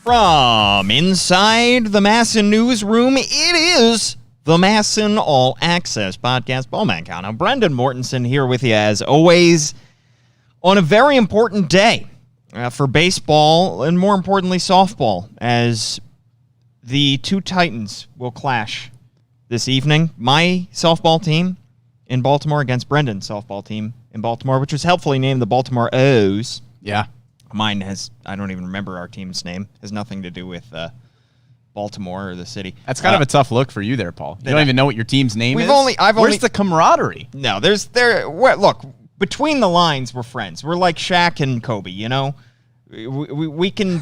From inside the MASN newsroom, it is the MASN All Access Podcast. Baumann Count. Brendan Mortensen here with you as always on a very important day for baseball and more importantly softball, as the two Titans will clash this evening. My softball team in Baltimore against Brendan's softball team in Baltimore, which was helpfully named the Baltimore O's. Yeah. Mine has, I don't even remember our team's name. Has nothing to do with Baltimore or the city. That's kind of a tough look for you there, Paul. You don't even know what your team's name is? Where's the camaraderie? No, look, between the lines, we're friends. We're like Shaq and Kobe, you know? We can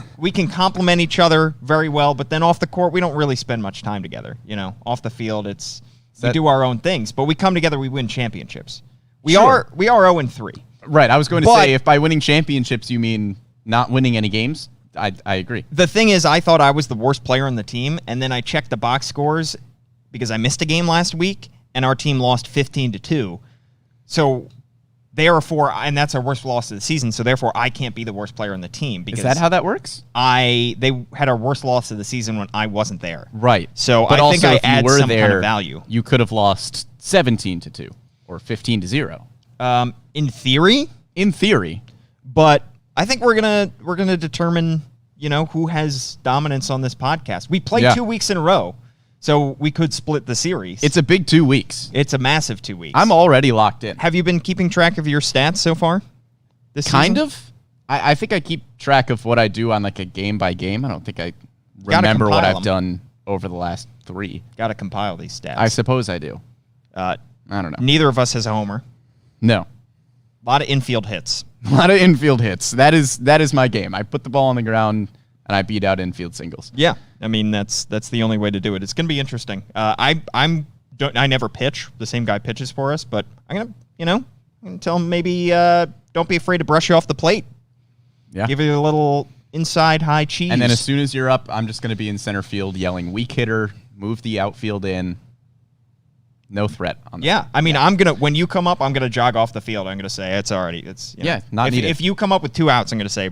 complement each other very well, but then off the court, we don't really spend much time together, you know? Off the field, we do our own things, but we come together, we win championships. We are 0-3. Right, I was going to say, if by winning championships you mean not winning any games, I agree. The thing is, I thought I was the worst player on the team, and then I checked the box scores because I missed a game last week, and our team lost 15-2. So, therefore, and that's our worst loss of the season, so therefore I can't be the worst player on the team. Because is that how that works? They had our worst loss of the season when I wasn't there. Right. So but I think I if add you were some there, kind of value. You could have lost 17-2 or 15-0. In theory. In theory. But I think we're gonna determine, you know, who has dominance on this podcast. We played 2 weeks in a row, so we could split the series. It's a big 2 weeks. It's a massive 2 weeks. I'm already locked in. Have you been keeping track of your stats so far this kind season? of. I think I keep track of what I do on like a game by game. I don't think I remember what I've done over the last 3. Got to compile these stats. I suppose I do. I don't know. Neither of us has a homer. No. A lot of infield hits. A lot of infield hits. That is my game. I put the ball on the ground and I beat out infield singles. Yeah, I mean that's the only way to do it. It's going to be interesting. I never pitch. The same guy pitches for us, but I'm gonna tell him maybe don't be afraid to brush you off the plate. Yeah, give you a little inside high cheese. And then as soon as you're up, I'm just going to be in center field yelling "weak hitter," move the outfield in. No threat on that. Yeah, I mean, when you come up, I'm gonna jog off the field. I'm gonna say not needed. If you come up with 2 outs, I'm gonna say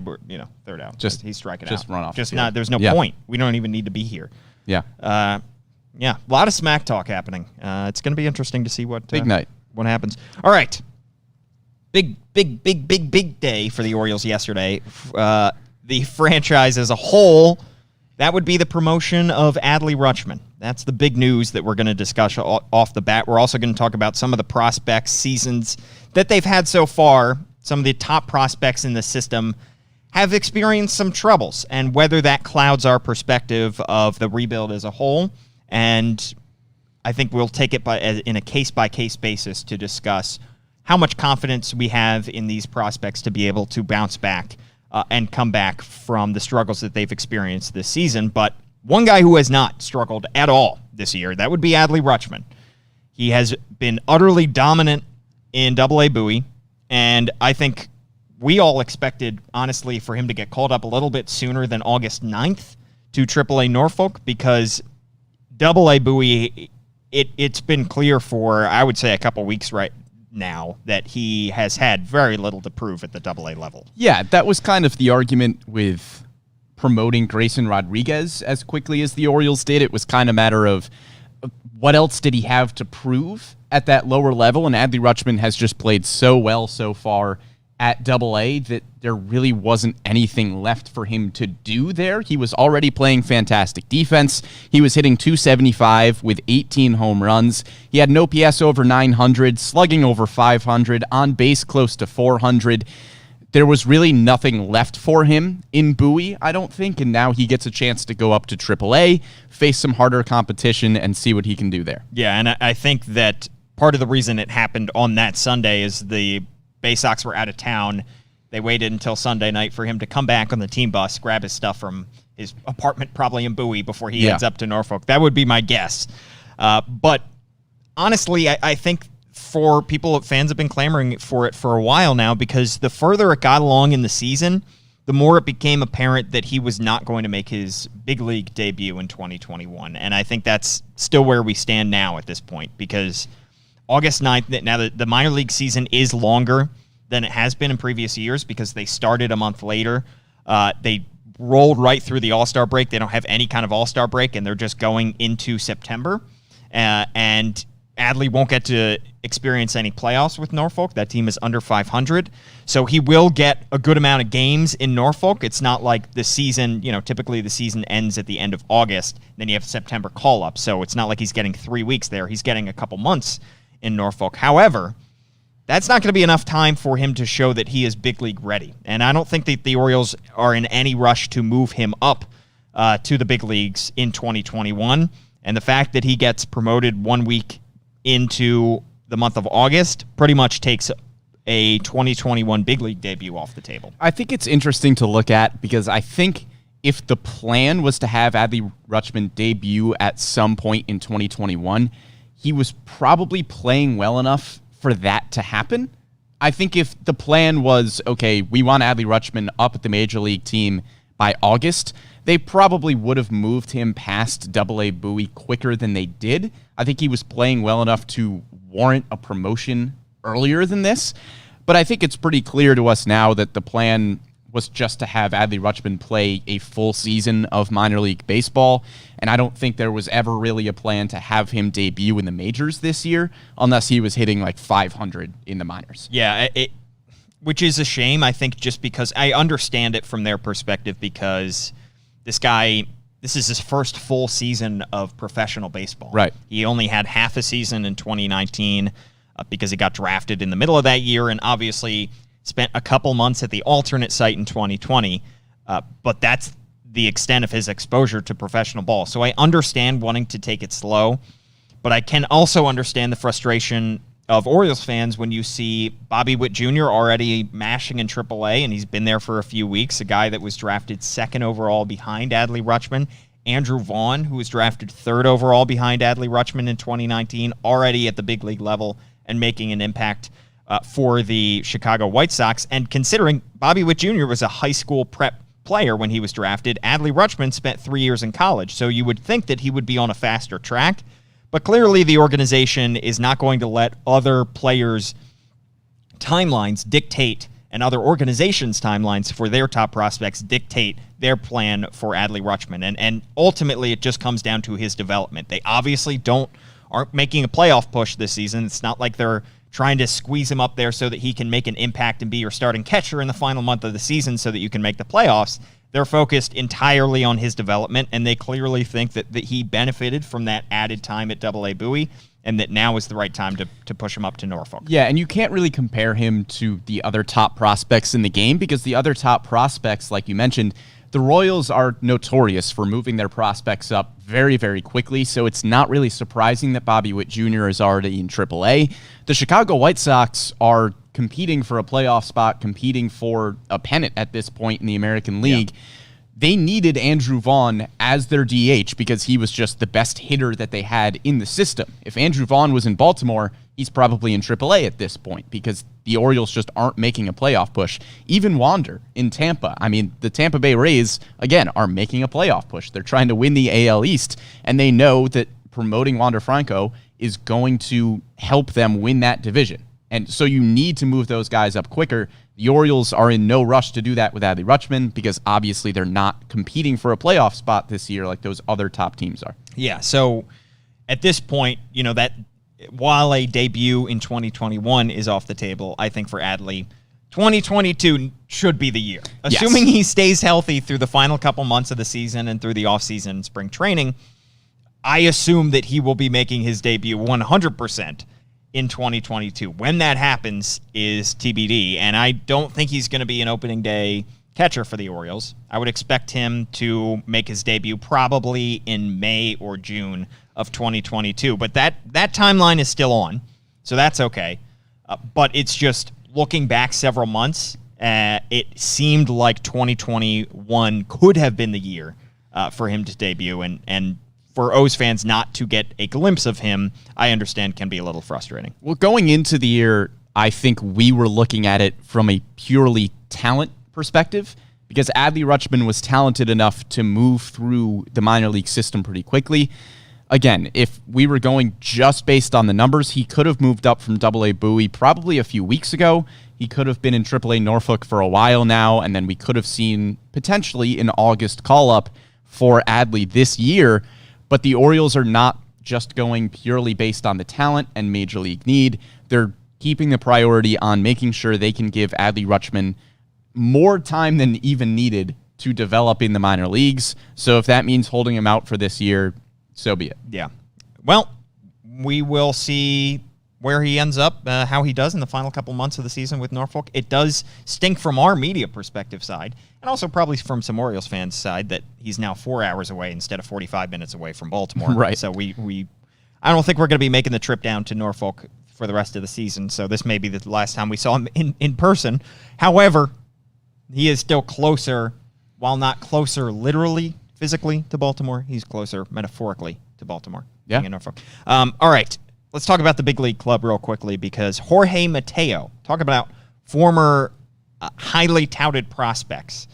third out. Just he's striking out. Just run off. Just not. There's no point. We don't even need to be here. Yeah. A lot of smack talk happening. It's gonna be interesting to see what big night. What happens. All right. Big day for the Orioles yesterday. The franchise as a whole. That would be the promotion of Adley Rutschman. That's the big news that we're going to discuss off the bat. We're also going to talk about some of the prospects' seasons that they've had so far. Some of the top prospects in the system have experienced some troubles, and whether that clouds our perspective of the rebuild as a whole. And I think we'll take it in a case-by-case basis to discuss how much confidence we have in these prospects to be able to bounce back and come back from the struggles that they've experienced this season. But one guy who has not struggled at all this year, that would be Adley Rutschman. He has been utterly dominant in Double-A Bowie, and I think we all expected, honestly, for him to get called up a little bit sooner than August 9th to Triple-A Norfolk, because Double-A Bowie, it's been clear for, I would say, a couple weeks right now that he has had very little to prove at the Double-A level. Yeah, that was kind of the argument with promoting Grayson Rodriguez as quickly as the Orioles did. It was kind of a matter of what else did he have to prove at that lower level, and Adley Rutschman has just played so well so far at Double-A that there really wasn't anything left for him to do there. He was already playing fantastic defense. He was hitting .275 with 18 home runs. He had an OPS over 900, slugging over 500, on base close to 400. There was really nothing left for him in Bowie, I don't think, and now he gets a chance to go up to Triple-A, face some harder competition, and see what he can do there. Yeah, and I think that part of the reason it happened on that Sunday is the Bay Sox were out of town. They waited until Sunday night for him to come back on the team bus, grab his stuff from his apartment probably in Bowie before he heads up to Norfolk. That would be my guess. But honestly, I think for people, fans have been clamoring for it for a while now, because the further it got along in the season, the more it became apparent that he was not going to make his big league debut in 2021. And I think that's still where we stand now at this point, because August 9th, now the minor league season is longer than it has been in previous years because they started a month later. They rolled right through the All-Star break. They don't have any kind of All-Star break, and they're just going into September. And Adley won't get to experience any playoffs with Norfolk. That team is under 500. So he will get a good amount of games in Norfolk. It's not like the season, typically the season ends at the end of August. Then you have September call-up. So it's not like he's getting 3 weeks there. He's getting a couple months in Norfolk. However, that's not going to be enough time for him to show that he is big league ready. And I don't think that the Orioles are in any rush to move him up to the big leagues in 2021. And the fact that he gets promoted 1 week into the month of August pretty much takes a 2021 big league debut off the table. I think it's interesting to look at because I think if the plan was to have Adley Rutschman debut at some point in 2021, he was probably playing well enough for that to happen. I think if the plan was, okay, we want Adley Rutschman up at the major league team by August, they probably would have moved him past Double-A Bowie quicker than they did. I think he was playing well enough to warrant a promotion earlier than this. But I think it's pretty clear to us now that the plan was just to have Adley Rutschman play a full season of minor league baseball. And I don't think there was ever really a plan to have him debut in the majors this year unless he was hitting like 500 in the minors. Yeah, which is a shame, I think, just because I understand it from their perspective because this is his first full season of professional baseball. Right. He only had half a season in 2019 because he got drafted in the middle of that year and obviously spent a couple months at the alternate site in 2020. But that's the extent of his exposure to professional ball. So I understand wanting to take it slow, but I can also understand the frustration of Orioles fans when you see Bobby Witt Jr. already mashing in Triple-A, and he's been there for a few weeks, a guy that was drafted 2nd overall behind Adley Rutschman. Andrew Vaughn, who was drafted 3rd overall behind Adley Rutschman in 2019, already at the big league level and making an impact for the Chicago White Sox. And considering Bobby Witt Jr. was a high school prep player when he was drafted, Adley Rutschman spent 3 years in college, so you would think that he would be on a faster track. But clearly the organization is not going to let other players' timelines dictate and other organizations' timelines for their top prospects dictate their plan for Adley Rutschman. And ultimately it just comes down to his development. They obviously aren't making a playoff push this season. It's not like they're trying to squeeze him up there so that he can make an impact and be your starting catcher in the final month of the season so that you can make the playoffs. They're focused entirely on his development, and they clearly think that he benefited from that added time at Double-A Bowie, and that now is the right time to push him up to Norfolk. Yeah, and you can't really compare him to the other top prospects in the game because the other top prospects, like you mentioned, the Royals are notorious for moving their prospects up very, very quickly, so it's not really surprising that Bobby Witt Jr. is already in Triple-A. The Chicago White Sox are competing for a playoff spot, competing for a pennant at this point in the American League. Yeah. They needed Andrew Vaughn as their DH because he was just the best hitter that they had in the system. If Andrew Vaughn was in Baltimore, he's probably in Triple-A at this point because the Orioles just aren't making a playoff push. Even Wander in Tampa. I mean, the Tampa Bay Rays, again, are making a playoff push. They're trying to win the AL East, and they know that promoting Wander Franco is going to help them win that division. And so you need to move those guys up quicker. The Orioles are in no rush to do that with Adley Rutschman because obviously they're not competing for a playoff spot this year like those other top teams are. Yeah, so at this point, that while a debut in 2021 is off the table, I think for Adley, 2022 should be the year. Assuming he stays healthy through the final couple months of the season and through the offseason spring training, I assume that he will be making his debut 100% in 2022. When that happens is TBD, and I don't think he's going to be an opening day catcher for the Orioles. I would expect him to make his debut probably in May or June of 2022, but that timeline is still on, so that's okay. But it's just looking back several months, it seemed like 2021 could have been the year for him to debut, and for O's fans not to get a glimpse of him, I understand can be a little frustrating. Well, going into the year, I think we were looking at it from a purely talent perspective because Adley Rutschman was talented enough to move through the minor league system pretty quickly. Again, if we were going just based on the numbers, he could have moved up from Double-A Bowie probably a few weeks ago. He could have been in Triple-A Norfolk for a while now, and then we could have seen potentially an August call-up for Adley this year. But the Orioles are not just going purely based on the talent and major league need. They're keeping the priority on making sure they can give Adley Rutschman more time than even needed to develop in the minor leagues. So if that means holding him out for this year, so be it. Yeah. Well, we will see where he ends up, how he does in the final couple months of the season with Norfolk. It does stink from our media perspective side, and also probably from some Orioles fans' side, that he's now 4 hours away instead of 45 minutes away from Baltimore. Right. So I don't think we're going to be making the trip down to Norfolk for the rest of the season, so this may be the last time we saw him in person. However, he is still closer, while not closer literally, physically to Baltimore, he's closer metaphorically to Baltimore. Yeah. Being in Norfolk. All right. Let's talk about the big league club real quickly, because Jorge Mateo, talk about former highly touted prospects.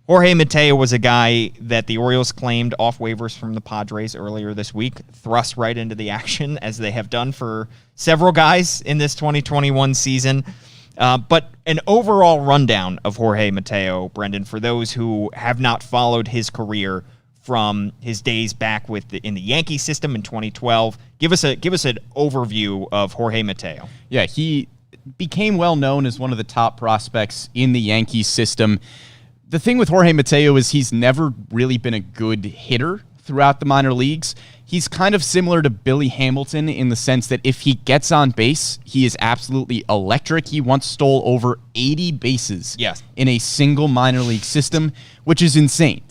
Jorge Mateo was a guy that the Orioles claimed off waivers from the Padres earlier this week, thrust right into the action, as they have done for several guys in this 2021 season. But an overall rundown of Jorge Mateo, Brendan, for those who have not followed his career from his days back in the Yankee system in 2012. Give us an overview of Jorge Mateo. Yeah, he became well known as one of the top prospects in the Yankee system. The thing with Jorge Mateo is he's never really been a good hitter throughout the minor leagues. He's kind of similar to Billy Hamilton in the sense that if he gets on base, he is absolutely electric. He once stole over 80 bases in a single minor league system, which is insane.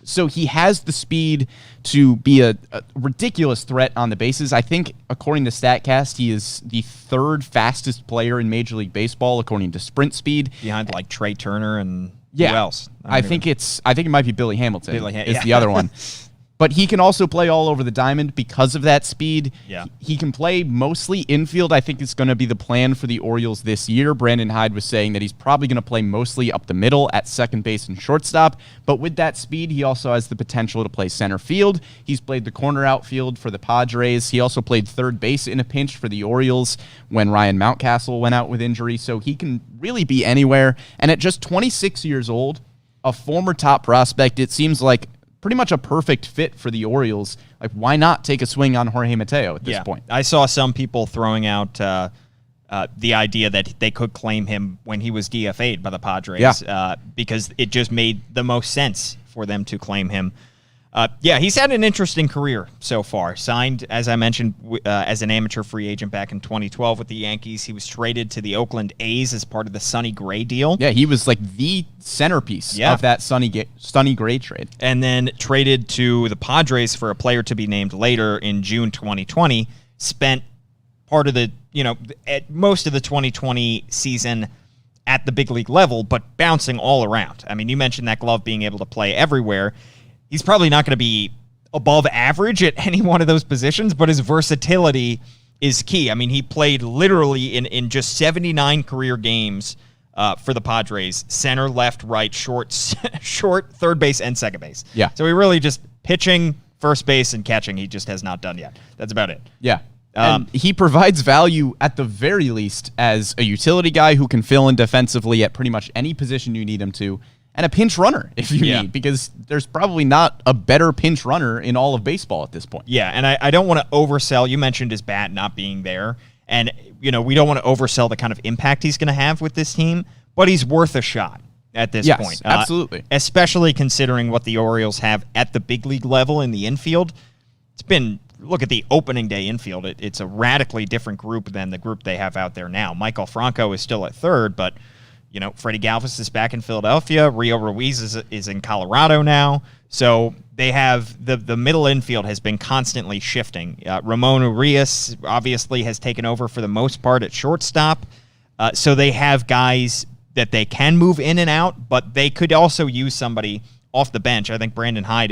So he has the speed to be a ridiculous threat on the bases. I think, according to StatCast, he is the third fastest player in Major League Baseball, according to sprint speed. Behind, like, Trey Turner and who else? I think it might be Billy Hamilton is the other one. But he can also play all over the diamond because of that speed. Yeah. He can play mostly infield. I think it's going to be the plan for the Orioles this year. Brandon Hyde was saying that he's probably going to play mostly up the middle at second base and shortstop. But with that speed, he also has the potential to play center field. He's played the corner outfield for the Padres. He also played third base in a pinch for the Orioles when Ryan Mountcastle went out with injury. So he can really be anywhere. And at just 26 years old, a former top prospect, it seems like pretty much a perfect fit for the Orioles. Like, why not take a swing on Jorge Mateo at this point? I saw some people throwing out the idea that they could claim him when he was DFA'd by the Padres because it just made the most sense for them to claim him. He's had an interesting career so far. Signed, as I mentioned, as an amateur free agent back in 2012 with the Yankees. He was traded to the Oakland A's as part of the Sonny Gray deal. Yeah, he was like the centerpiece of that Sonny Gray trade. And then traded to the Padres for a player to be named later in June 2020. Spent part of most of the 2020 season at the big league level, but bouncing all around. I mean, you mentioned that glove being able to play everywhere. He's probably not going to be above average at any one of those positions, but his versatility is key. I mean, he played literally in just 79 career games for the Padres, center, left, right, short, third base, and second base. Yeah. So he really just pitching, first base, and catching he just has not done yet. That's about it. Yeah. And he provides value at the very least as a utility guy who can fill in defensively at pretty much any position you need him to, and a pinch runner if you need, because there's probably not a better pinch runner in all of baseball at this point. Yeah, and I don't want to oversell. You mentioned his bat not being there, and we don't want to oversell the kind of impact he's going to have with this team, but he's worth a shot at this point. Absolutely. Especially considering what the Orioles have at the big league level in the infield. Look at the opening day infield. It's a radically different group than the group they have out there now. Michael Franco is still at third, but Freddie Galvis is back in Philadelphia. Rio Ruiz is in Colorado now. So they have the middle infield has been constantly shifting. Ramon Urias obviously has taken over for the most part at shortstop. So they have guys that they can move in and out, but they could also use somebody off the bench. I think Brandon Hyde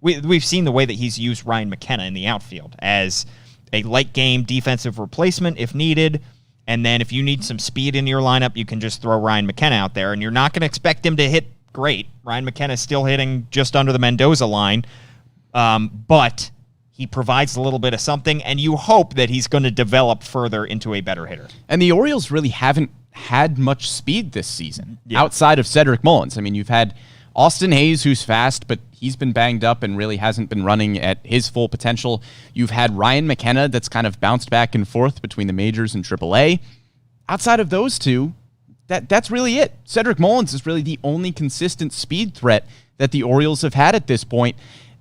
we've seen the way that he's used Ryan McKenna in the outfield as a late game defensive replacement if needed. And then if you need some speed in your lineup, you can just throw Ryan McKenna out there, and you're not going to expect him to hit great. Ryan McKenna is still hitting just under the Mendoza line, but He provides a little bit of something, and you hope that he's going to develop further into a better hitter. And the Orioles really haven't had much speed this season outside of Cedric Mullins. I mean, you've had Austin Hayes, who's fast, but he's been banged up and really hasn't been running at his full potential. You've had Ryan McKenna that's kind of bounced back and forth between the majors and Triple-A. Outside of those two, that's really it. Cedric Mullins is really the only consistent speed threat that the Orioles have had at this point.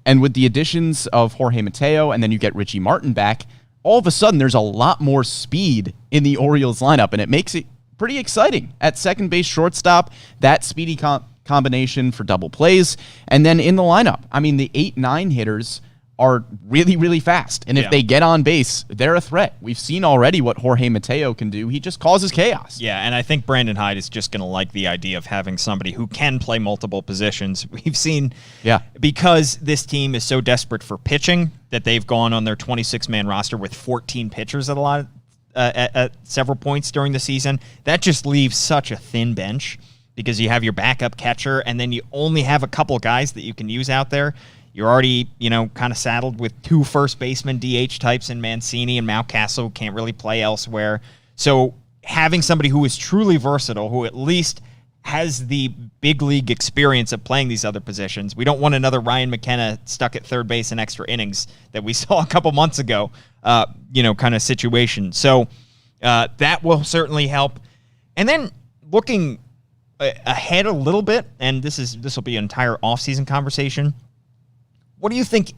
And with the additions of Jorge Mateo, and then you get Richie Martin back, all of a sudden there's a lot more speed in the Orioles lineup, and it makes it pretty exciting. At second base, shortstop, that speedy combination for double plays, and then in the lineup, I mean, the 8-9 hitters are really, really fast. And if they get on base, they're a threat. We've seen already what Jorge Mateo can do. He just causes chaos. Yeah, and I think Brandon Hyde is just going to like the idea of having somebody who can play multiple positions. We've seen, because this team is so desperate for pitching that they've gone on their 26-man roster with 14 pitchers at several points during the season. That just leaves such a thin bench because you have your backup catcher, and then you only have a couple guys that you can use out there. You're already, kind of saddled with 2 first baseman DH types in Mancini and Mountcastle, who can't really play elsewhere. So having somebody who is truly versatile, who at least has the big league experience of playing these other positions. We don't want another Ryan McKenna stuck at third base in extra innings that we saw a couple months ago, kind of situation. So that will certainly help. And then looking ahead a little bit, and this will be an entire offseason conversation. What do you think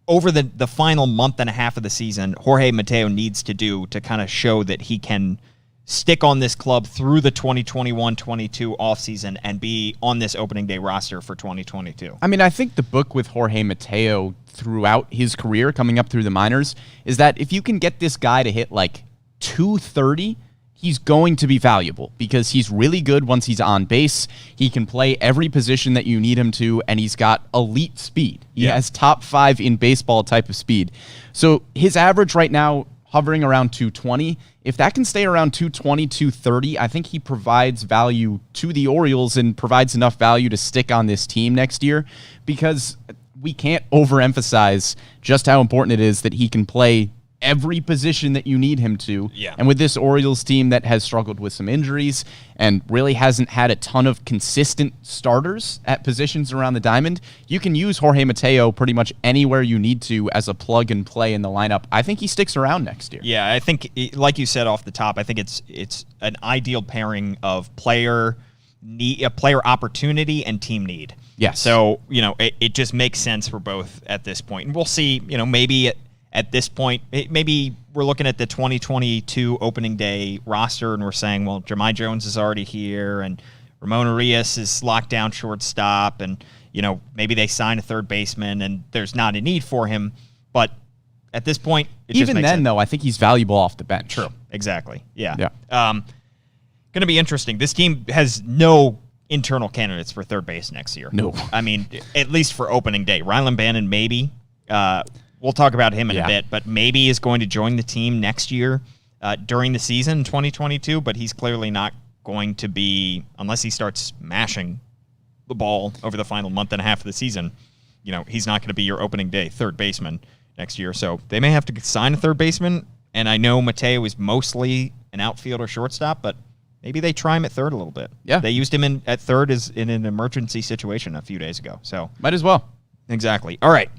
over the final month and a half of the season Jorge Mateo needs to do to kind of show that he can stick on this club through the 2021-22 offseason and be on this opening day roster for 2022? I mean, I think the book with Jorge Mateo throughout his career coming up through the minors is that if you can get this guy to hit like 230, he's going to be valuable because he's really good once he's on base. He can play every position that you need him to, and he's got elite speed. He has top 5 in baseball type of speed. So his average right now hovering around 220. If that can stay around 220, 230, I think he provides value to the Orioles and provides enough value to stick on this team next year, because we can't overemphasize just how important it is that he can play every position that you need him to. And with this Orioles team that has struggled with some injuries and really hasn't had a ton of consistent starters at positions around the diamond, you can use Jorge Mateo pretty much anywhere you need to as a plug and play in the lineup. I think he sticks around next year. Yeah, I think, like you said off the top, I think it's an ideal pairing of player opportunity and team need. Yes. So, it just makes sense for both at this point. And we'll see, maybe at this point, maybe we're looking at the 2022 opening day roster and we're saying, well, Jahmai Jones is already here and Ramon Arias is locked down shortstop, and, maybe they sign a third baseman and there's not a need for him. But at this point, it just even makes then, sense. though, I think he's valuable off the bench. True. Exactly. Yeah. Yeah. Going to be interesting. This team has no internal candidates for third base next year. No. I mean, at least for opening day. Rylan Bannon, maybe. We'll talk about him in a bit, but maybe is going to join the team next year during the season, 2022, but he's clearly not going to be, unless he starts mashing the ball over the final month and a half of the season, he's not going to be your opening day third baseman next year. So they may have to sign a third baseman, and I know Mateo is mostly an outfielder shortstop, but maybe they try him at third a little bit. Yeah. They used him at third as in an emergency situation a few days ago. So might as well. Exactly. All right.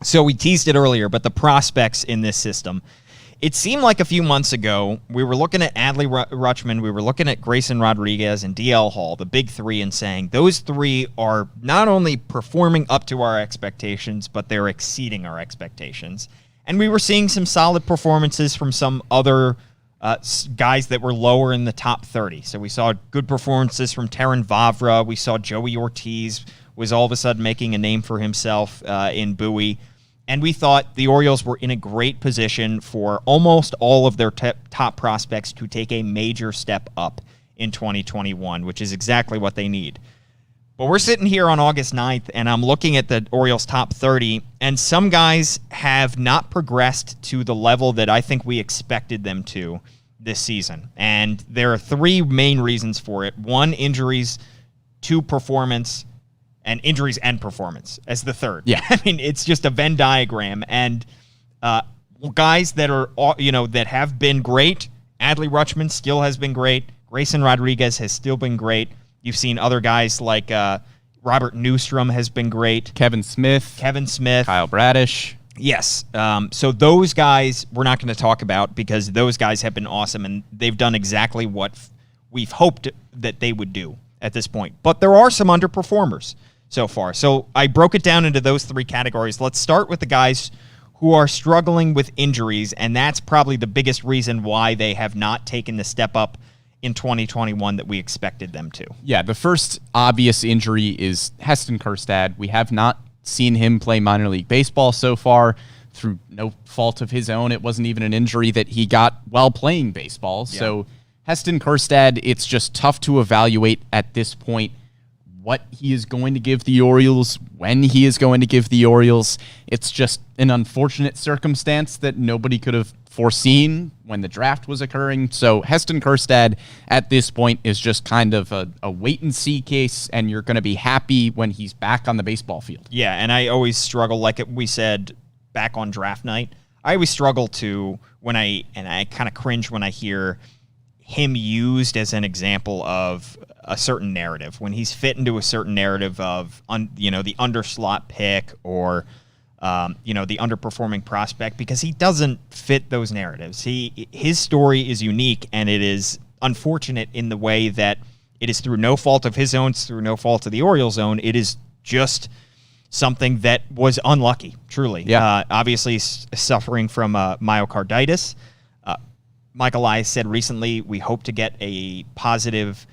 So we teased it earlier, but the prospects in this system, it seemed like a few months ago, we were looking at Adley Rutschman, we were looking at Grayson Rodriguez and DL Hall, the big 3, and saying those 3 are not only performing up to our expectations, but they're exceeding our expectations. And we were seeing some solid performances from some other guys that were lower in the top 30. So we saw good performances from Terrin Vavra. We saw Joey Ortiz was all of a sudden making a name for himself in Bowie. And we thought the Orioles were in a great position for almost all of their top prospects to take a major step up in 2021, which is exactly what they need. But we're sitting here on August 9th, and I'm looking at the Orioles top 30, and some guys have not progressed to the level that I think we expected them to this season. And there are 3 main reasons for it. 1, injuries. 2, performance. and injuries and performance as the third. Yeah. I mean, it's just a Venn diagram. And guys that are, that have been great. Adley Rutschman still has been great. Grayson Rodriguez has still been great. You've seen other guys like Robert Newstrom has been great. Kevin Smith. Kyle Bradish. Yes. So those guys we're not going to talk about because those guys have been awesome, and they've done exactly what we've hoped that they would do at this point. But there are some underperformers so far. So I broke it down into those three categories. Let's start with the guys who are struggling with injuries, and that's probably the biggest reason why they have not taken the step up in 2021 that we expected them to. Yeah, the first obvious injury is Heston Kjerstad. We have not seen him play minor league baseball so far through no fault of his own. It wasn't even an injury that he got while playing baseball. Yeah. So Heston Kjerstad, it's just tough to evaluate at this point what he is going to give the Orioles, when he is going to give the Orioles. It's just an unfortunate circumstance that nobody could have foreseen when the draft was occurring. So Heston Kjerstad at this point is just kind of a wait-and-see case, and you're going to be happy when he's back on the baseball field. Yeah, and I always struggle, like we said back on draft night, I always struggle to, I kind of cringe when I hear him used as an example of a certain narrative, when he's fit into a certain narrative of, the underslot pick or the underperforming prospect, because he doesn't fit those narratives. His story is unique, and it is unfortunate in the way that it is through no fault of his own, it's through no fault of the Orioles' own. It is just something that was unlucky, truly. Yeah. Obviously, suffering from myocarditis. Michael I said recently we hope to get a positive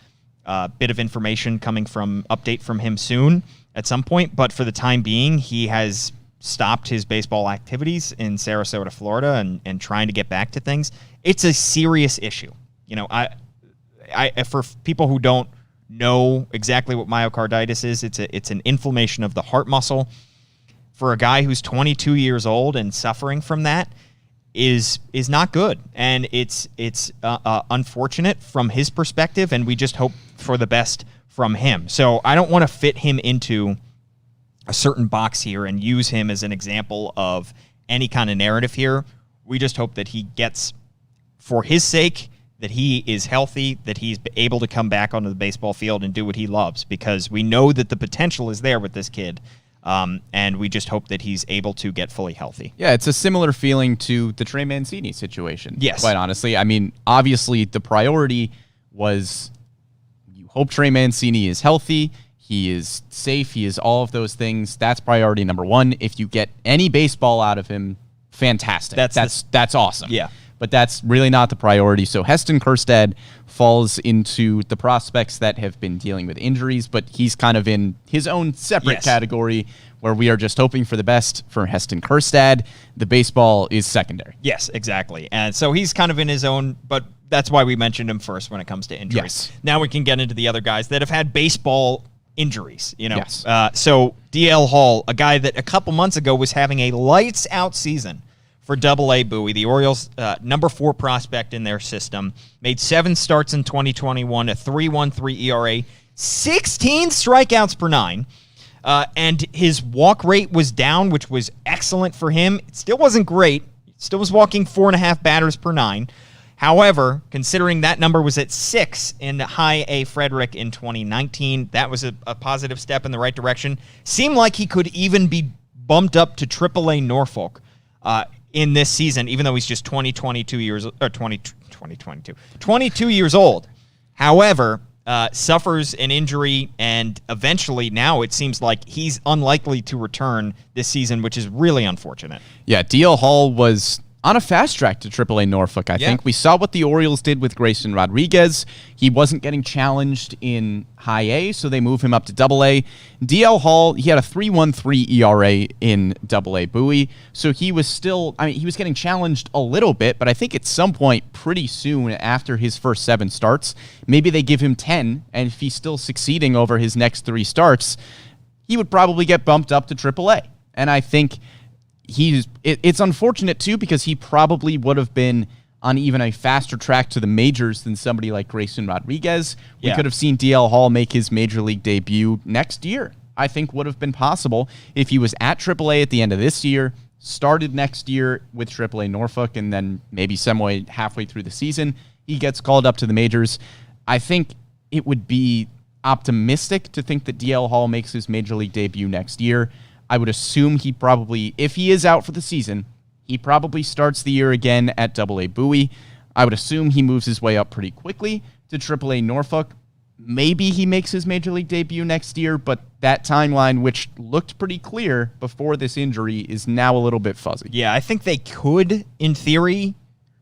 bit of information update from him soon at some point, but for the time being, he has stopped his baseball activities in Sarasota, Florida, and trying to get back to things. It's a serious issue. For people who don't know exactly what myocarditis is, it's an inflammation of the heart muscle. For a guy who's 22 years old and suffering from that is not good, and it's unfortunate from his perspective, and we just hope for the best from him. So I don't want to fit him into a certain box here and use him as an example of any kind of narrative here. We just hope that he gets, for his sake, that he is healthy, that he's able to come back onto the baseball field and do what he loves, because we know that the potential is there with this kid. And we just hope that he's able to get fully healthy. Yeah, it's a similar feeling to the Trey Mancini situation. Yes. Quite honestly. I mean, obviously, the priority was you hope Trey Mancini is healthy, he is safe, he is all of those things. That's priority number one. If you get any baseball out of him, fantastic. That's awesome. Yeah. But that's really not the priority. So Heston Kjerstad falls into the prospects that have been dealing with injuries, but he's kind of in his own separate category where we are just hoping for the best for Heston Kjerstad. The baseball is secondary. Yes, exactly. And so he's kind of in his own, but that's why we mentioned him first when it comes to injuries. Yes. Now we can get into the other guys that have had baseball injuries, Yes. So DL Hall, a guy that a couple months ago was having a lights-out season for Double-A Bowie, the Orioles' number 4 prospect in their system, made 7 starts in 2021, a 3.13 ERA, 16 strikeouts per 9, and his walk rate was down, which was excellent for him. It still wasn't great. Still was walking 4.5 batters per 9. However, considering that number was at 6 in High A Frederick in 2019, that was a positive step in the right direction. Seemed like he could even be bumped up to Triple-A Norfolk in this season, even though he's just 22 years old. However, suffers an injury, and eventually now it seems like he's unlikely to return this season, which is really unfortunate. Yeah, DL Hall was on a fast track to Triple-A Norfolk, I think. We saw what the Orioles did with Grayson Rodriguez. He wasn't getting challenged in High A, so they move him up to Double-A. DL Hall, he had a 3.13 ERA in Double-A Bowie, so he was still, he was getting challenged a little bit, but I think at some point pretty soon after his first 7 starts, maybe they give him 10, and if he's still succeeding over his next 3 starts, he would probably get bumped up to Triple-A. And I think it's unfortunate, too, because he probably would have been on even a faster track to the majors than somebody like Grayson Rodriguez. We could have seen DL Hall make his major league debut next year. I think would have been possible if he was at AAA at the end of this year, started next year with Triple-A Norfolk, and then maybe some way halfway through the season, he gets called up to the majors. I think it would be optimistic to think that DL Hall makes his major league debut next year. I would assume he probably, if he is out for the season, he probably starts the year again at Double-A Bowie. I would assume he moves his way up pretty quickly to Triple-A Norfolk. Maybe he makes his major league debut next year, but that timeline, which looked pretty clear before this injury, is now a little bit fuzzy. Yeah, I think they could, in theory,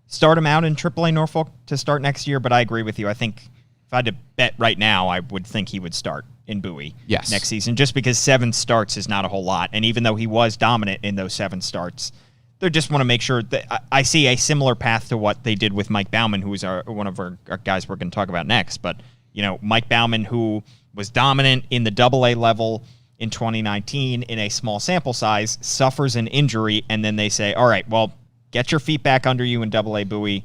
start him out in Triple-A Norfolk to start next year, but I agree with you. I think if I had to bet right now, I would think he would start in Bowie next season, just because 7 starts is not a whole lot. And even though he was dominant in those 7 starts, they just want to make sure that I see a similar path to what they did with Mike Baumann, who is one of our guys we're going to talk about next. But, you know, Mike Baumann, who was dominant in the Double-A level in 2019 in a small sample size, suffers an injury, and then they say, all right, well, get your feet back under you in Double-A Bowie,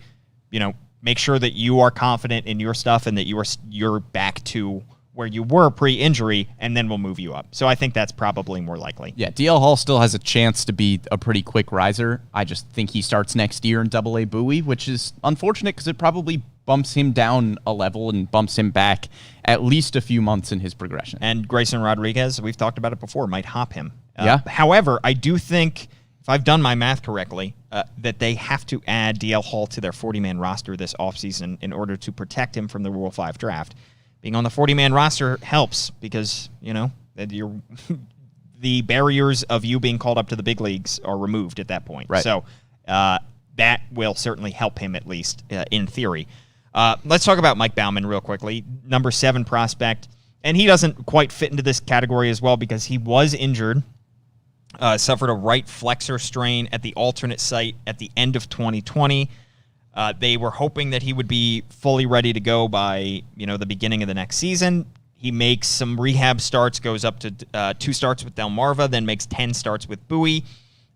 you know, make sure that you are confident in your stuff and that you're back to where you were pre-injury, and then we'll move you up. So I think that's probably more likely. Yeah, DL Hall still has a chance to be a pretty quick riser. I just think he starts next year in Double-A Bowie, which is unfortunate because it probably bumps him down a level and bumps him back at least a few months in his progression. And Grayson Rodriguez, we've talked about it before, might hop him. Yeah. However, I do think, if I've done my math correctly, that they have to add DL Hall to their 40-man roster this offseason in order to protect him from the Rule 5 draft. Being on the 40-man roster helps because, you know, the barriers of you being called up to the big leagues are removed at that point. Right. So that will certainly help him, at least in theory. Let's talk about Mike Baumann real quickly. Number 7 prospect. And he doesn't quite fit into this category as well because he was injured, suffered a right flexor strain at the alternate site at the end of 2020. They were hoping that he would be fully ready to go by, you know, the beginning of the next season. He makes some rehab starts, goes up to 2 starts with Delmarva, then makes 10 starts with Bowie.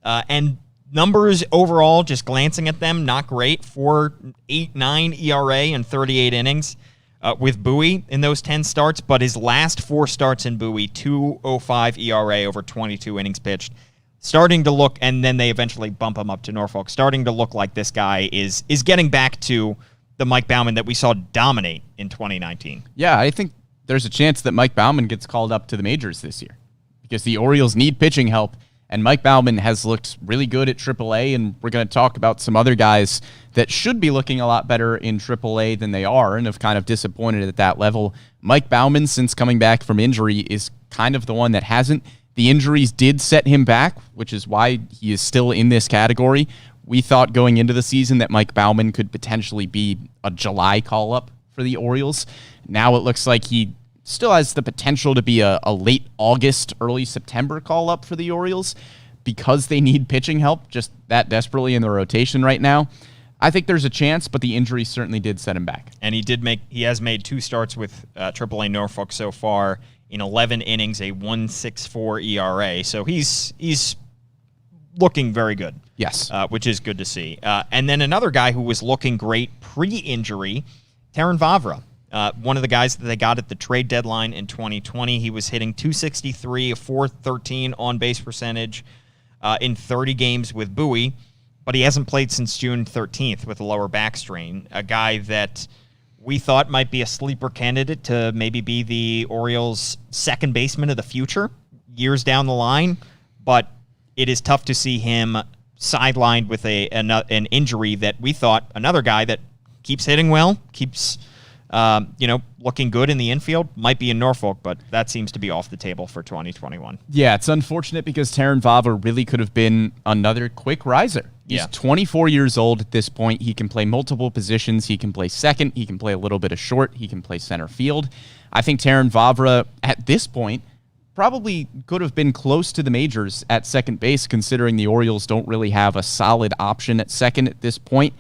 And numbers overall, just glancing at them, not great. 4.89 ERA and 38 innings with Bowie in those 10 starts. But his last 4 starts in Bowie, 2.05 ERA over 22 innings pitched. Starting to look, and then they eventually bump him up to Norfolk, starting to look like this guy is getting back to the Mike Baumann that we saw dominate in 2019. Yeah, I think there's a chance that Mike Baumann gets called up to the majors this year because the Orioles need pitching help, and Mike Baumann has looked really good at AAA, and we're going to talk about some other guys that should be looking a lot better in AAA than they are and have kind of disappointed at that level. Mike Baumann, since coming back from injury, is kind of the one that hasn't. The injuries did set him back, which is why he is still in this category. We thought going into the season that Mike Baumann could potentially be a July call-up for the Orioles. Now it looks like he still has the potential to be a late August, early September call-up for the Orioles because they need pitching help just that desperately in the rotation right now. I think there's a chance, but the injury certainly did set him back. And he has made 2 starts with Triple-A Norfolk so far, in 11 innings, a 1.64 ERA. So he's looking very good. Yes. Which is good to see. And then another guy who was looking great pre-injury, Terrin Vavra. One of the guys that they got at the trade deadline in 2020. He was hitting 263, a 413 on-base percentage in 30 games with Bowie, but he hasn't played since June 13th with a lower back strain. A guy that we thought might be a sleeper candidate to maybe be the Orioles' second baseman of the future years down the line, but it is tough to see him sidelined with an injury that we thought another guy that keeps hitting well, keeps looking good in the infield, might be in Norfolk, but that seems to be off the table for 2021. Yeah, it's unfortunate because Terrin Vavra really could have been another quick riser. He's 24 years old at this point. He can play multiple positions. He can play second. He can play a little bit of short. He can play center field. I think Terrin Vavra, at this point, probably could have been close to the majors at second base, considering the Orioles don't really have a solid option at second at this point.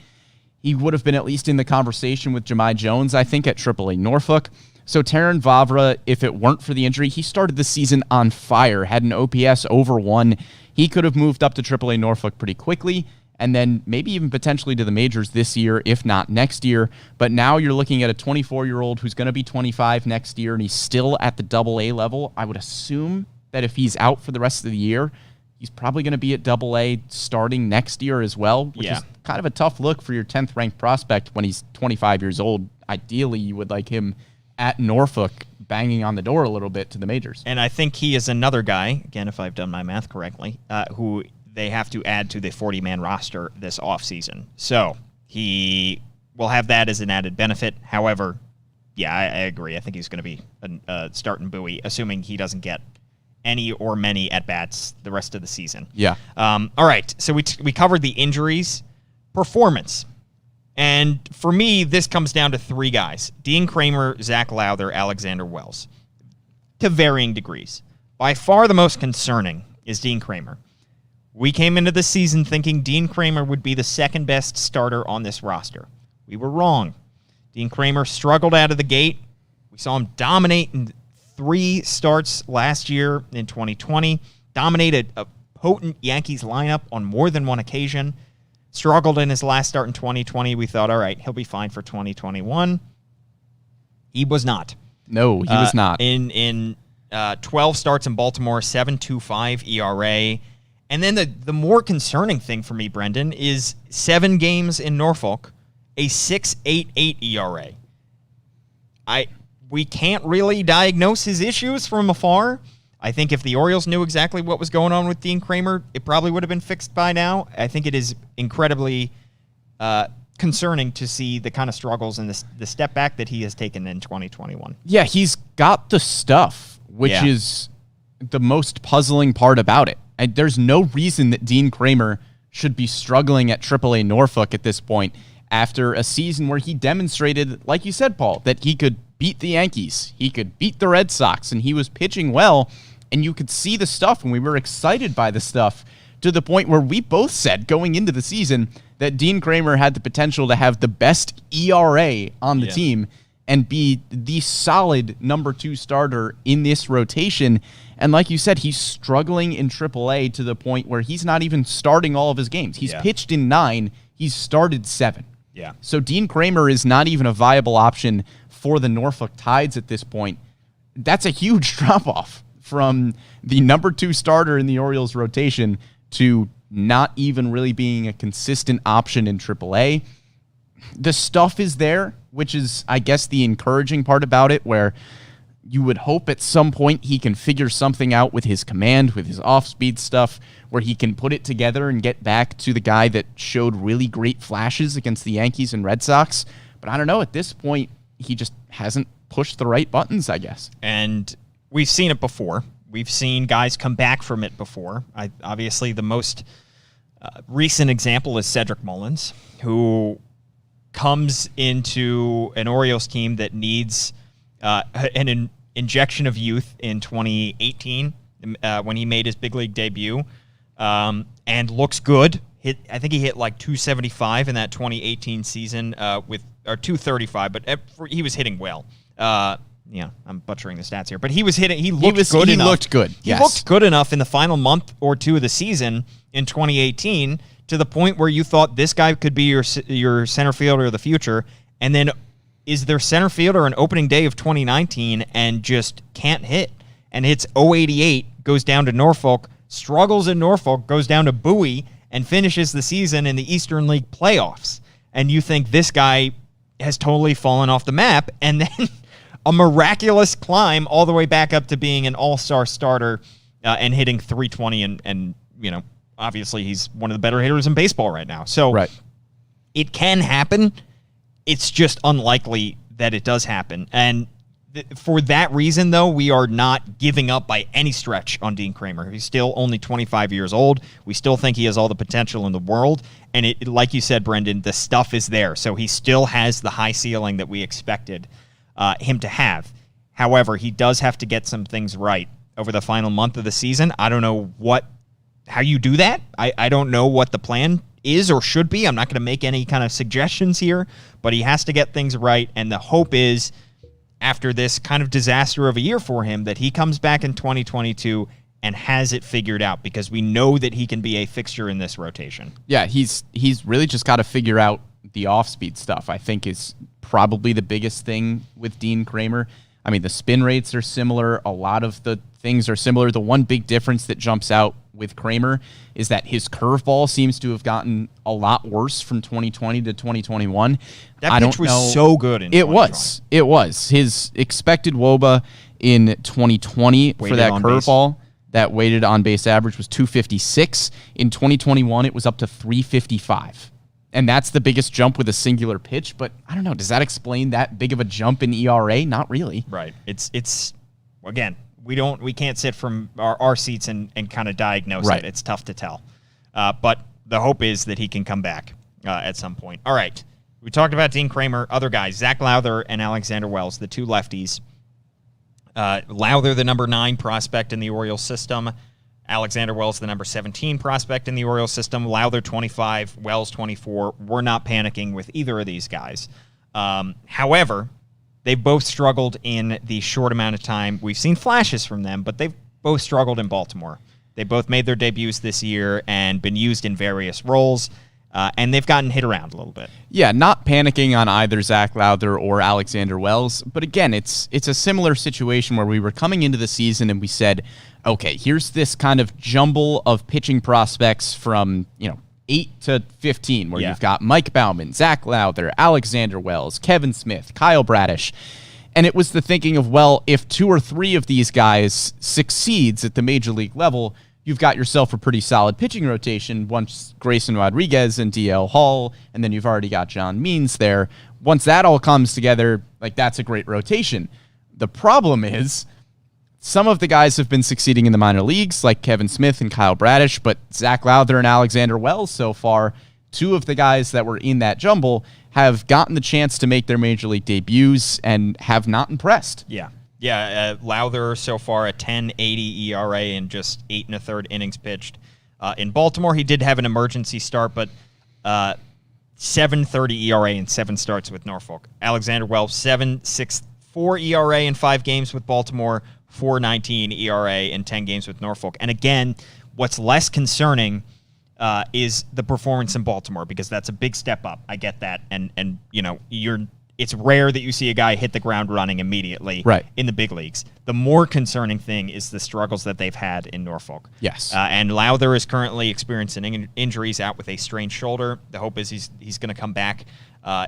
He would have been at least in the conversation with Jahmai Jones, I think, at Triple-A Norfolk. So Terrin Vavra, if it weren't for the injury, he started the season on fire, had an OPS over 1. He could have moved up to Triple-A Norfolk pretty quickly, and then maybe even potentially to the majors this year, if not next year. But now you're looking at a 24-year-old who's going to be 25 next year, and he's still at the Double-A level. I would assume that if he's out for the rest of the year, he's probably going to be at Double-A starting next year as well, which is kind of a tough look for your 10th ranked prospect when he's 25 years old. Ideally, you would like him at Norfolk banging on the door a little bit to the majors. And I think he is another guy, again, if I've done my math correctly, who they have to add to the 40-man roster this offseason. So he will have that as an added benefit. However, yeah, I agree. I think he's going to be a starting Bowie, assuming he doesn't get any or many at-bats the rest of the season. Yeah. All right, so we covered the injuries. Performance. And for me, this comes down to three guys: Dean Kremer, Zach Lowther, Alexander Wells, to varying degrees. By far the most concerning is Dean Kremer. We came into the season thinking Dean Kremer would be the second best starter on this roster. We were wrong. Dean Kremer struggled out of the gate. We saw him dominate in 3 starts last year in 2020, dominated a potent Yankees lineup on more than one occasion. Struggled in his last start in 2020. We thought, all right, he'll be fine for 2021. He was not. No, he was not. In 12 starts in Baltimore, 7.25 ERA. And then the more concerning thing for me, Brendan, is 7 games in Norfolk, a 6.88 ERA. We can't really diagnose his issues from afar. I think if the Orioles knew exactly what was going on with Dean Kremer, it probably would have been fixed by now. I think it is incredibly concerning to see the kind of struggles and the step back that he has taken in 2021. Yeah, he's got the stuff, which is the most puzzling part about it. And there's no reason that Dean Kremer should be struggling at Triple-A Norfolk at this point after a season where he demonstrated, like you said, Paul, that he could beat the Yankees, he could beat the Red Sox, and he was pitching well, and you could see the stuff, and we were excited by the stuff to the point where we both said going into the season that Dean Kremer had the potential to have the best ERA on the team and be the solid number 2 starter in this rotation. And like you said, he's struggling in AAA to the point where he's not even starting all of his games. He's pitched in 9, he's started 7. Yeah. So Dean Kremer is not even a viable option for the Norfolk Tides at this point. That's a huge drop-off from the number 2 starter in the Orioles rotation to not even really being a consistent option in AAA. The stuff is there, which is, I guess, the encouraging part about it, where you would hope at some point he can figure something out with his command, with his off-speed stuff, where he can put it together and get back to the guy that showed really great flashes against the Yankees and Red Sox. But I don't know, at this point, he just hasn't pushed the right buttons, I guess. And we've seen it before. We've seen guys come back from it before. Obviously, the most recent example is Cedric Mullins, who comes into an Orioles team that needs an injection of youth in 2018 when he made his big league debut, and looks good. I think he hit like 275 in that 2018 season or 235, but he was hitting well. I'm butchering the stats here, but he was hitting. He looked good enough. He looked good. He looked good enough in the final month or 2 of the season in 2018 to the point where you thought this guy could be your center fielder of the future, and then is their center fielder on opening day of 2019 and just can't hit, and hits 088, goes down to Norfolk, struggles in Norfolk, goes down to Bowie, and finishes the season in the Eastern League playoffs. And you think this guy has totally fallen off the map, and then a miraculous climb all the way back up to being an all-star starter and hitting 320, and obviously he's one of the better hitters in baseball right now. So it can happen. It's just unlikely that it does happen. And for that reason, though, we are not giving up by any stretch on Dean Kremer. He's still only 25 years old. We still think he has all the potential in the world. And it, like you said, Brendan, the stuff is there. So he still has the high ceiling that we expected him to have. However, he does have to get some things right over the final month of the season. I don't know how you do that. I don't know what the plan is or should be. I'm not going to make any kind of suggestions here, but he has to get things right. And the hope is, after this kind of disaster of a year for him, that he comes back in 2022 and has it figured out? Because we know that he can be a fixture in this rotation. Yeah, he's really just got to figure out the off-speed stuff, I think, is probably the biggest thing with Dean Kremer. I mean, the spin rates are similar. A lot of the things are similar. The one big difference that jumps out with Kremer is that his curveball seems to have gotten a lot worse from 2020 to 2021. That pitch was so good in 2020. It was. His expected WOBA in 2020 for that curveball that weighted on base average was 256. In 2021, it was up to 355. And that's the biggest jump with a singular pitch. But I don't know. Does that explain that big of a jump in ERA? Not really. Right. It's again, we can't sit from our seats and kind of diagnose it. It's tough to tell. But the hope is that he can come back at some point. All right. We talked about Dean Kremer, other guys, Zach Lowther and Alexander Wells, the two lefties. Lowther, the number 9 prospect in the Orioles system. Alexander Wells, the number 17 prospect in the Orioles system. Lowther, 25. Wells, 24. We're not panicking with either of these guys. However, they've both struggled in the short amount of time. We've seen flashes from them, but they've both struggled in Baltimore. They both made their debuts this year and been used in various roles, and they've gotten hit around a little bit. Yeah, not panicking on either Zach Lowther or Alexander Wells, but again, it's a similar situation where we were coming into the season and we said, okay, here's this kind of jumble of pitching prospects from, 8 to 15, where you've got Mike Baumann, Zach Lowther, Alexander Wells, Kevin Smith, Kyle Bradish. And it was the thinking of, well, if 2 or 3 of these guys succeeds at the major league level, you've got yourself a pretty solid pitching rotation once Grayson Rodriguez and DL Hall, and then you've already got John Means there. Once that all comes together, that's a great rotation. The problem is some of the guys have been succeeding in the minor leagues, like Kevin Smith and Kyle Bradish, but Zach Lowther and Alexander Wells so far, 2 of the guys that were in that jumble, have gotten the chance to make their major league debuts and have not impressed. Yeah, Lowther so far a 10.80 ERA in just 8 1/3 innings pitched. In Baltimore, he did have an emergency start, but 7.30 ERA in 7 starts with Norfolk. Alexander Wells, 7.64 ERA in 5 games with Baltimore, 4.19 ERA in 10 games with Norfolk. And again, what's less concerning is the performance in Baltimore, because that's a big step up. I get that, and it's rare that you see a guy hit the ground running immediately in the big leagues. The more concerning thing is the struggles that they've had in Norfolk. Yes. And Lowther is currently experiencing injuries, out with a strained shoulder. The hope is he's going to come back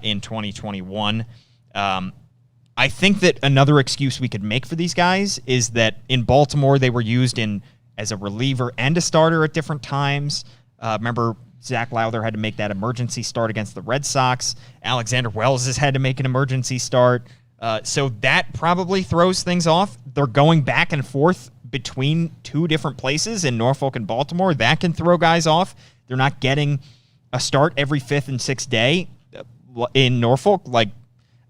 in 2021. I think that another excuse we could make for these guys is that in Baltimore they were used as a reliever and a starter at different times. Remember, Zach Lowther had to make that emergency start against the Red Sox. Alexander Wells has had to make an emergency start. So that probably throws things off. They're going back and forth between 2 different places in Norfolk and Baltimore. That can throw guys off. They're not getting a start every 5th and 6th day in Norfolk like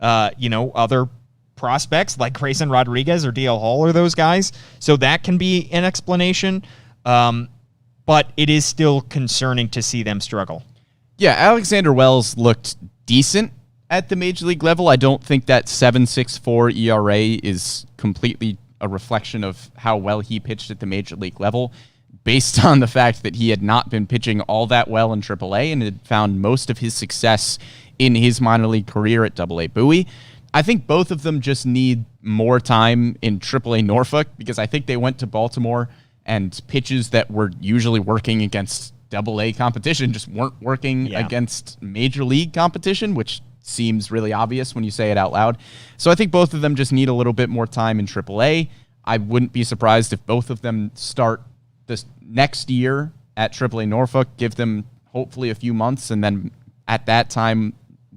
other prospects like Grayson Rodriguez or DL Hall or those guys. So that can be an explanation. But it is still concerning to see them struggle. Yeah, Alexander Wells looked decent at the major league level. I don't think that 7.64 ERA is completely a reflection of how well he pitched at the major league level, based on the fact that he had not been pitching all that well in Triple-A and had found most of his success in his minor league career at Double-A Bowie. I think both of them just need more time in Triple-A Norfolk, because I think they went to Baltimore and pitches that were usually working against Double-A competition just weren't working against major league competition, which seems really obvious when you say it out loud. So I think both of them just need a little bit more time in Triple-A. I wouldn't be surprised if both of them start this next year at Triple-A Norfolk, give them hopefully a few months, and then at that time,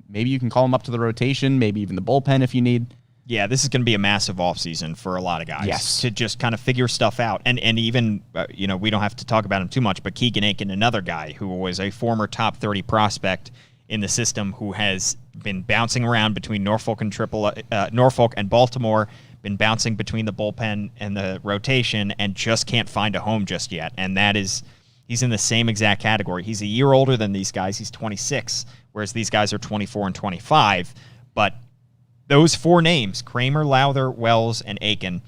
maybe you can call them up to the rotation, maybe even the bullpen if you need. Yeah, this is going to be a massive offseason for a lot of guys to just kind of figure stuff out. And even, we don't have to talk about him too much, but Keegan Aiken, another guy who was a former top 30 prospect in the system, who has been bouncing around between Norfolk and Baltimore, been bouncing between the bullpen and the rotation, and just can't find a home just yet. And he's in the same exact category. He's a year older than these guys. He's 26, whereas these guys are 24 and 25. But those 4 names, Kremer, Lowther, Wells, and Aiken,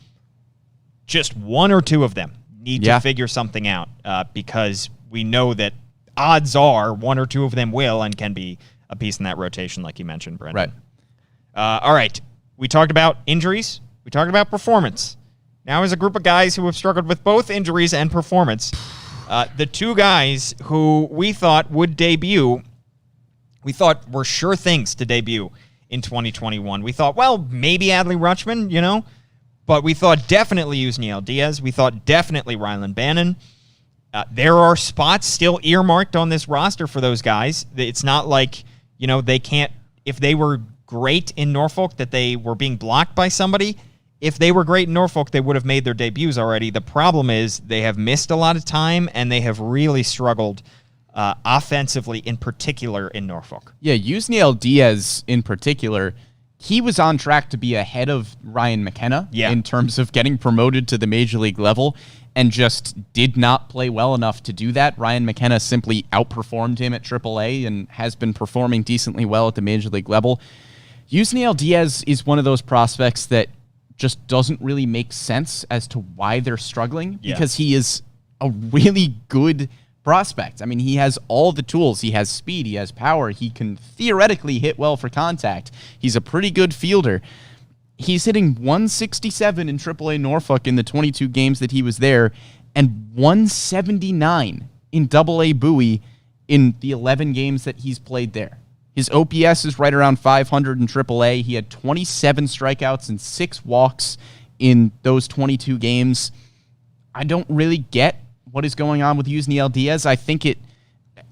just 1 or 2 of them, need to figure something out because we know that odds are one or two of them will and can be a piece in that rotation, like you mentioned, Brendan. Right. All right. We talked about injuries. We talked about performance. Now is a group of guys who have struggled with both injuries and performance. The two guys who we thought would debut, we thought were sure things to debut in 2021. We thought, well, maybe Adley Rutschman, but we thought definitely Yusniel Diaz. We thought definitely Rylan Bannon. There are spots still earmarked on this roster for those guys. It's not like, they can't, if they were great in Norfolk, that they were being blocked by somebody. If they were great in Norfolk, they would have made their debuts already. The problem is they have missed a lot of time, and they have really struggled offensively, in particular in Norfolk. Yeah, Yusniel Diaz in particular, he was on track to be ahead of Ryan McKenna in terms of getting promoted to the major league level and just did not play well enough to do that. Ryan McKenna simply outperformed him at Triple-A and has been performing decently well at the major league level. Yusniel Diaz is one of those prospects that just doesn't really make sense as to why they're struggling because he is a really good prospect. I mean, he has all the tools. He has speed. He has power. He can theoretically hit well for contact. He's a pretty good fielder. He's hitting 167 in Triple-A Norfolk in the 22 games that he was there and 179 in Double-A Bowie in the 11 games that he's played there. His OPS is right around 500 in Triple-A. He had 27 strikeouts and 6 walks in those 22 games. I don't really get what is going on with Yusniel Diaz. I think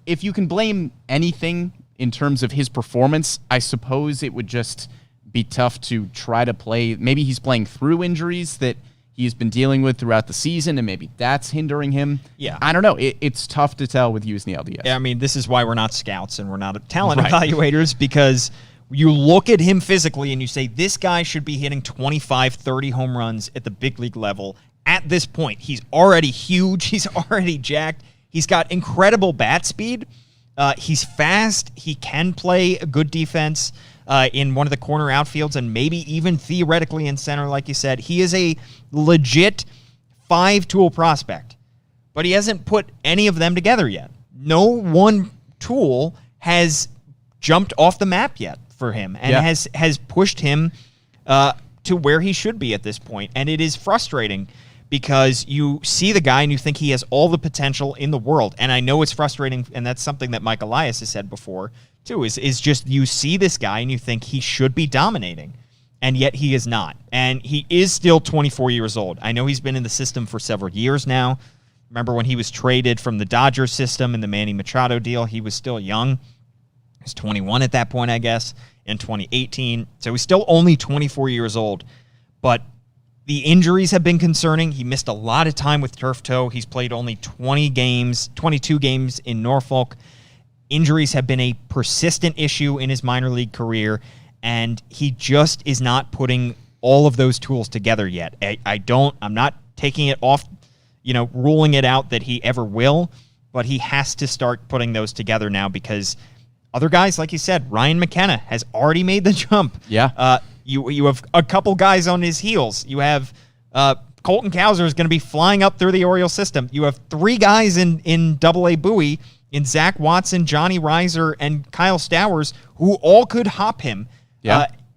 if you can blame anything in terms of his performance, I suppose it would just be tough to try to play. Maybe he's playing through injuries that he's been dealing with throughout the season, and maybe that's hindering him. Yeah. I don't know. It's tough to tell with Yusniel Diaz. Yeah, I mean, this is why we're not scouts and we're not talent evaluators, because you look at him physically and you say, this guy should be hitting 25, 30 home runs at the big league level. At this point, he's already huge. He's already jacked. He's got incredible bat speed. He's fast. He can play good defense in one of the corner outfields and maybe even theoretically in center, like you said. He is a legit 5-tool prospect, but he hasn't put any of them together yet. No one tool has jumped off the map yet for him and has pushed him to where he should be at this point. And it is frustrating because you see the guy and you think he has all the potential in the world. And I know it's frustrating, and that's something that Mike Elias has said before, too, is just you see this guy and you think he should be dominating, and yet he is not. And he is still 24 years old. I know he's been in the system for several years now. Remember when he was traded from the Dodgers system in the Manny Machado deal, he was still young. He was 21 at that point, I guess, in 2018. So he's still only 24 years old. But the injuries have been concerning. He missed a lot of time with turf toe. He's played only 22 games in Norfolk. Injuries have been a persistent issue in his minor league career, and he just is not putting all of those tools together yet. I'm not taking it off, ruling it out that he ever will, but he has to start putting those together now because other guys, like you said, Ryan McKenna has already made the jump. Yeah. You have a couple guys on his heels. You have Colton Cowser is going to be flying up through the Orioles system. You have 3 guys in Double-A Bowie, in Zach Watson, Johnny Reiser, and Kyle Stowers, who all could hop him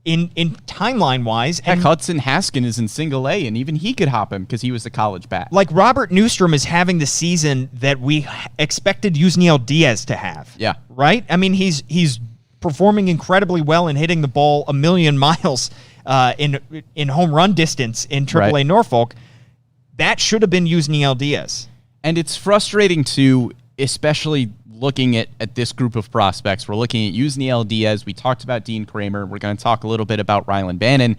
in timeline-wise. Heck, Hudson Haskin is in single A, and even he could hop him because he was a college bat. Like Robert Newstrom is having the season that we expected Yusniel Diaz to have. Yeah. Right? I mean, he's performing incredibly well and hitting the ball a million miles in home run distance in Triple-A Norfolk. That should have been Yusniel Diaz. And it's frustrating too, especially looking at this group of prospects. We're looking at Yusniel Diaz. We talked about Dean Kremer. We're going to talk a little bit about Rylan Bannon.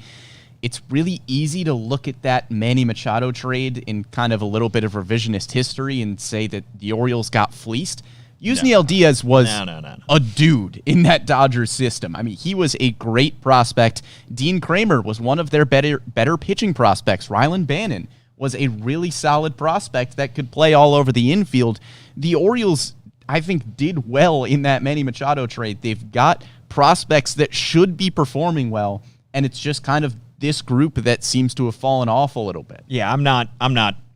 It's really easy to look at that Manny Machado trade in kind of a little bit of revisionist history and say that the Orioles got fleeced. Yusniel Diaz was a dude in that Dodgers system. I mean, he was a great prospect. Dean Kremer was one of their better pitching prospects. Rylan Bannon was a really solid prospect that could play all over the infield. The Orioles, I think, did well in that Manny Machado trade. They've got prospects that should be performing well, and it's just kind of this group that seems to have fallen off a little bit. Yeah, I'm not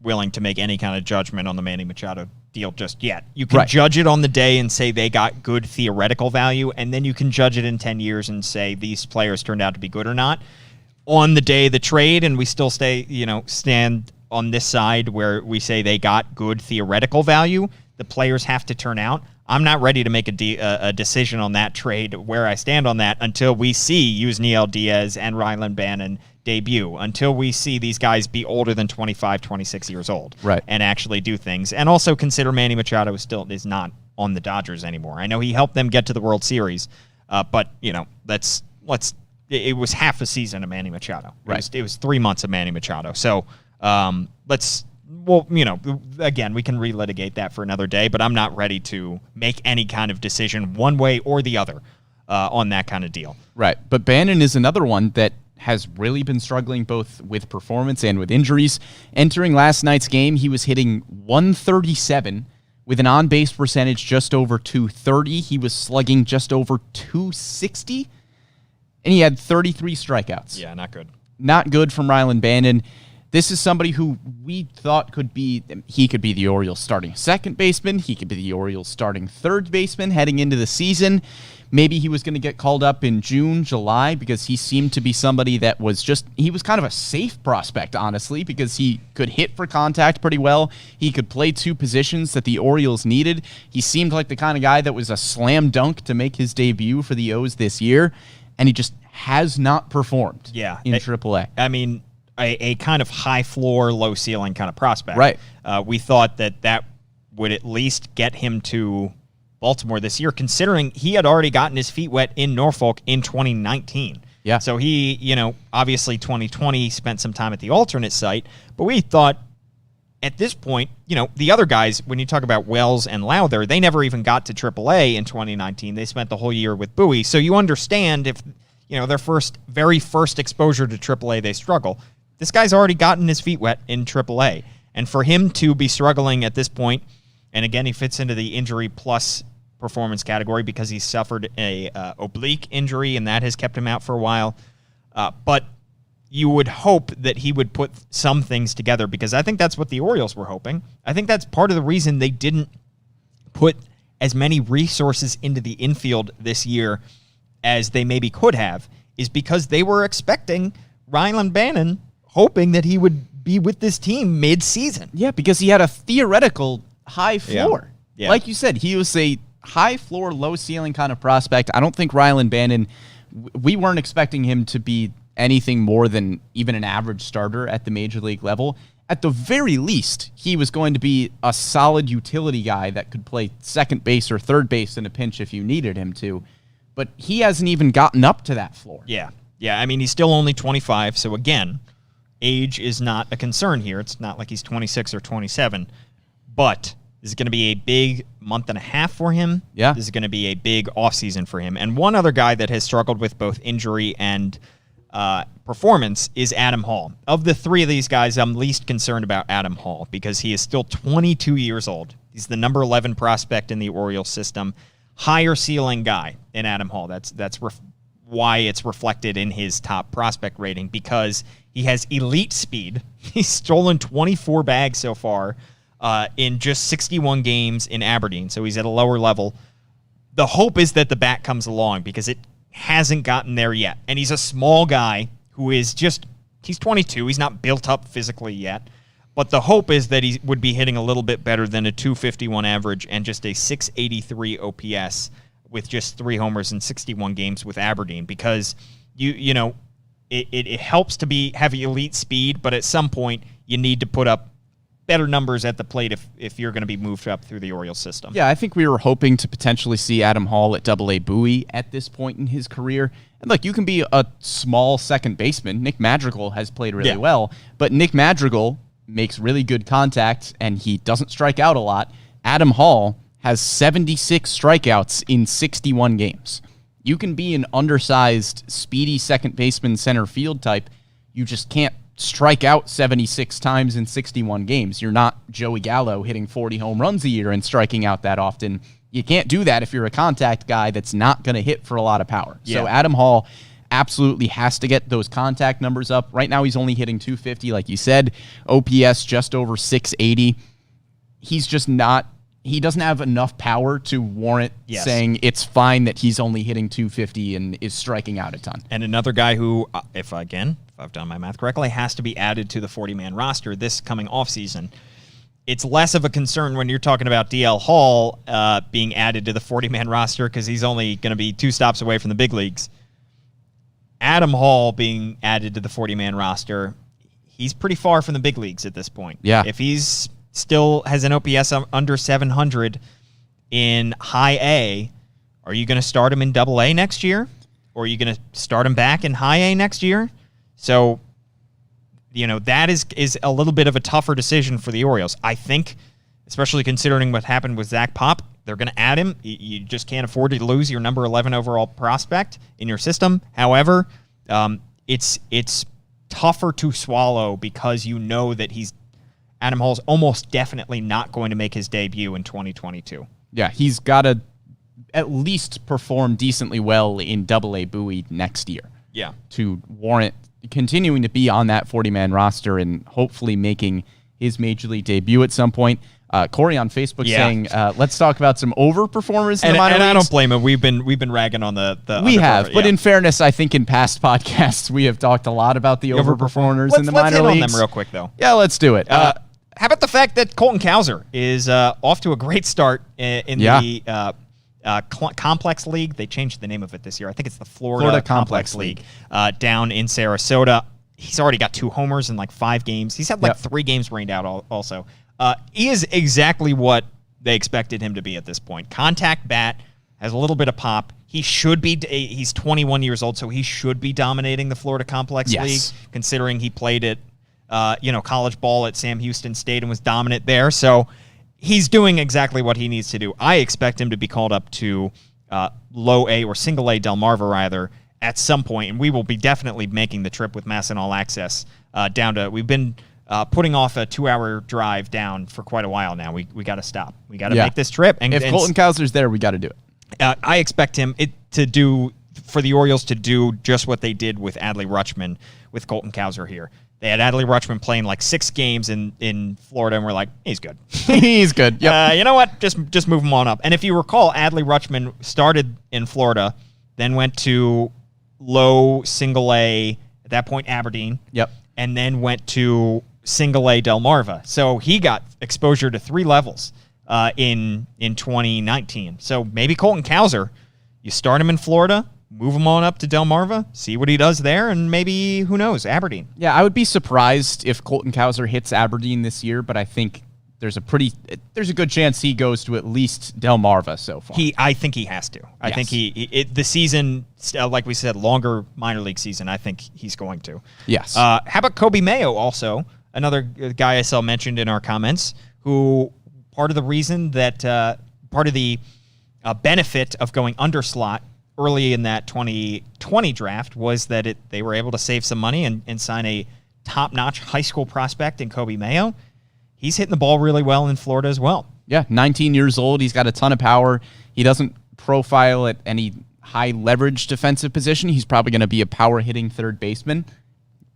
willing to make any kind of judgment on the Manny Machado deal just yet. You can judge it on the day and say they got good theoretical value, and then you can judge it in 10 years and say these players turned out to be good or not. On the day of the trade, and we still stand on this side where we say they got good theoretical value, the players have to turn out. I'm not ready to make a decision on that trade, where I stand on that, until we see Yusniel Diaz and Rylan Bannon debut, until we see these guys be older than 25, 26 years old, and actually do things. And also consider Manny Machado is not on the Dodgers anymore. I know he helped them get to the World Series, but it was half a season of Manny Machado. It was 3 months of Manny Machado. So again, we can relitigate that for another day, but I'm not ready to make any kind of decision one way or the other on that kind of deal. Right. But Bannon is another one that has really been struggling both with performance and with injuries. Entering last night's game, he was hitting 137 with an on-base percentage just over 230. He was slugging just over 260, and he had 33 strikeouts. Yeah, not good. Not good from Rylan Bannon. This is somebody who we thought could be the Orioles starting second baseman. He could be the Orioles starting third baseman heading into the season. Maybe he was going to get called up in June, July, because he seemed to be somebody that was he was kind of a safe prospect, honestly, because he could hit for contact pretty well. He could play two positions that the Orioles needed. He seemed like the kind of guy that was a slam dunk to make his debut for the O's this year, and he just has not performed in Triple-A. I mean, a kind of high floor, low ceiling kind of prospect. Right. We thought that would at least get him to Baltimore this year, considering he had already gotten his feet wet in Norfolk in 2019. Yeah. So he, obviously 2020 spent some time at the alternate site, but we thought at this point, the other guys, when you talk about Wells and Lowther, they never even got to Triple-A in 2019. They spent the whole year with Bowie. So you understand if, their very first exposure to Triple-A, they struggle. This guy's already gotten his feet wet in Triple-A. And for him to be struggling at this point, and again, he fits into the injury plus performance category because he suffered a oblique injury, and that has kept him out for a while. But you would hope that he would put some things together, because I think that's what the Orioles were hoping. I think that's part of the reason they didn't put as many resources into the infield this year as they maybe could have, is because they were expecting Rylan Bannon, hoping that he would be with this team mid-season. Yeah, because he had a theoretical high floor. Yeah. Like you said, he was a high floor, low ceiling kind of prospect. I don't think Rylan Bannon, we weren't expecting him to be anything more than even an average starter at the major league level. At the very least, he was going to be a solid utility guy that could play second base or third base in a pinch if you needed him to. But he hasn't even gotten up to that floor. Yeah. I mean, he's still only 25, so again, age is not a concern here. It's not like he's 26 or 27, but this is going to be a big month and a half for him. Yeah. This is going to be a big offseason for him. And one other guy that has struggled with both injury and performance is Adam Hall. Of the three of these guys, I'm least concerned about Adam Hall because he is still 22 years old. He's the number 11 prospect in the Orioles system. Higher ceiling guy in Adam Hall. That's why it's reflected in his top prospect rating, because he has elite speed. He's stolen 24 bags so far in just 61 games in Aberdeen, so he's at a lower level. The hope is that the bat comes along, because it hasn't gotten there yet. And he's a small guy who is he's 22. He's not built up physically yet. But the hope is that he would be hitting a little bit better than a 251 average and just a 683 OPS with just 3 homers in 61 games with Aberdeen, because it helps to have elite speed, but at some point you need to put up better numbers at the plate if you're going to be moved up through the Orioles system. Yeah, I think we were hoping to potentially see Adam Hall at Double-A Bowie at this point in his career. And look, you can be a small second baseman. Nick Madrigal has played really well, but Nick Madrigal makes really good contact, and he doesn't strike out a lot. Adam Hall has 76 strikeouts in 61 games. You can be an undersized, speedy second baseman center field type. You just can't strike out 76 times in 61 games. You're not Joey Gallo hitting 40 home runs a year and striking out that often. You can't do that if you're a contact guy that's not going to hit for a lot of power. Yeah. So Adam Hall, absolutely has to get those contact numbers up. Right now, he's only hitting 250, like you said. OPS just over 680. He's just not. He doesn't have enough power to warrant saying it's fine that he's only hitting 250 and is striking out a ton. And another guy who, if I've done my math correctly, has to be added to the 40-man roster this coming offseason. It's less of a concern when you're talking about DL Hall being added to the 40-man roster because he's only going to be 2 stops away from the big leagues. Adam Hall being added to the 40-man roster, he's pretty far from the big leagues at this point. Yeah. If he's still has an OPS under 700 in high A, are you going to start him in Double-A next year? Or are you going to start him back in high A next year? So, that is a little bit of a tougher decision for the Orioles. I think, especially considering what happened with Zach Pop, they're going to add him. You just can't afford to lose your number 11 overall prospect in your system. However, it's tougher to swallow because you know that Adam Hall's almost definitely not going to make his debut in 2022. Yeah, he's got to at least perform decently well in Double-A Bowie next year. Yeah. To warrant continuing to be on that 40-man roster and hopefully making his major league debut at some point. Corey on Facebook saying, let's talk about some overperformers in the minor leagues. I don't blame him. We've been ragging on the we have, but in fairness, I think in past podcasts we have talked a lot about the overperformers in the minor leagues. Let's hit on them real quick, though. Yeah, let's do it. How about the fact that Colton Cowser is off to a great start in the Complex League? They changed the name of it this year. I think it's the Florida Complex League down in Sarasota. He's already got 2 homers in like 5 games. He's had 3 games rained out also. He is exactly what they expected him to be at this point. Contact bat, has a little bit of pop. He should be. He's 21 years old, so he should be dominating the Florida Complex League, considering he played at college ball at Sam Houston State and was dominant there. So he's doing exactly what he needs to do. I expect him to be called up to low A or single A Delmarva rather at some point, and we will be definitely making the trip with MASN All Access down to. We've been putting off a 2-hour drive down for quite a while now. We got to stop. We got to make this trip. And if Colton Cowser's there, we got to do it. I expect him for the Orioles to do just what they did with Adley Rutschman with Colton Cowser here. They had Adley Rutschman playing like 6 games in Florida, and we're like, he's good. He's good. Yep. You know what? Just move him on up. And if you recall, Adley Rutschman started in Florida, then went to low single A, at that point Aberdeen. Yep. And then went to single A Delmarva. So he got exposure to 3 levels in 2019. So maybe Colton Cowser, you start him in Florida, move him on up to Delmarva, see what he does there, and maybe, who knows, Aberdeen. Yeah, I would be surprised if Colton Cowser hits Aberdeen this year, but I think there's a good chance he goes to at least Delmarva so far. I think he has to. I think the season, like we said, longer minor league season, I think he's going to. Yes. How about Kobe Mayo also, another guy I saw mentioned in our comments, who part of the reason that, part of the benefit of going under slot early in that 2020 draft was that they were able to save some money and sign a top-notch high school prospect in Kobe Mayo. He's hitting the ball really well in Florida as well. Yeah, 19 years old. He's got a ton of power. He doesn't profile at any high-leverage defensive position. He's probably going to be a power-hitting third baseman.